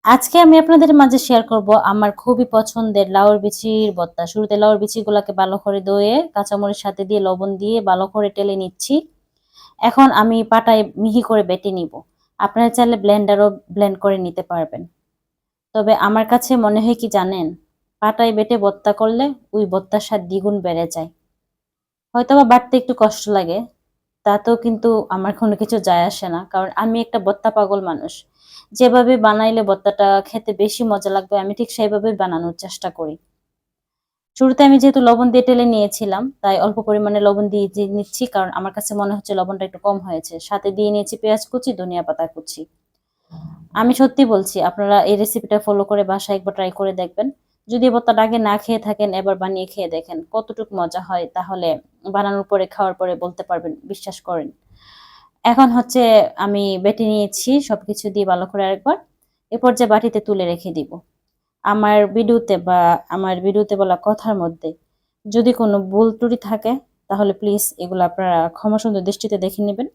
আজকে আমি আপনাদের মাঝে শেয়ার করব আমার খুবই পছন্দের লাউর বিচির ভর্তা। শুরুতে লাউর বিচিগুলোকে ভালো করে ধুয়ে কাঁচামরিচ সাথে দিয়ে লবণ দিয়ে ভালো করে টেলে নিচ্ছি। এখন আমি পাটায় মিহি করে বেটে নিব। আপনারা চাইলে ব্লেন্ডারও ব্লেন্ড করে নিতে পারবেন। তবে আমার কাছে মনে হয় কি জানেন, পাটায় বেটে ভর্তা করলে ওই ভর্তার স্বাদ দ্বিগুণ বেড়ে যায়। হয়তোবা বাটতে একটু কষ্ট লাগে, তাতেও কিন্তু আমার কোনো কিছু যায় আসে না, কারণ আমি একটা ভর্তা পাগল মানুষ। যেভাবে বানাইলে ভর্তাটা খেতে বেশি মজা লাগবে আমি ঠিক সেইভাবেই বানানোর চেষ্টা করি। শুরুতে আমি যেহেতু লবণ দিয়ে টেলে নিয়েছিলাম তাই অল্প পরিমাণে লবণ দিয়ে নিচ্ছি, কারণ আমার কাছে মনে হচ্ছে লবণটা একটু কম হয়েছে। সাথে দিয়ে নিয়েছি পেঁয়াজ কুচি, ধনিয়া পাতা কুচি। আমি সত্যি বলছি, আপনারা এই রেসিপিটা ফলো করে বাসায় একবার ট্রাই করে দেখবেন। যদি ভর্তাটা আগে না খেয়ে থাকেন এবার বানিয়ে খেয়ে দেখেন কতটুকু মজা হয়, তাহলে বানানোর পরে খাওয়ার পরে বলতে পারবেন, বিশ্বাস করেন। এখন হচ্ছে আমি বেটে নিয়েছি সবকিছু দিয়ে ভালো করে আরেকবার। এরপর যে বাটিতে তুলে রেখে দিব। আমার ভিডিওতে বলা কথার মধ্যে যদি কোনো ভুল ত্রুটি থাকে তাহলে প্লিজ এগুলো আপনারা ক্ষমা সুন্দর দৃষ্টিতে দেখে নেবেন।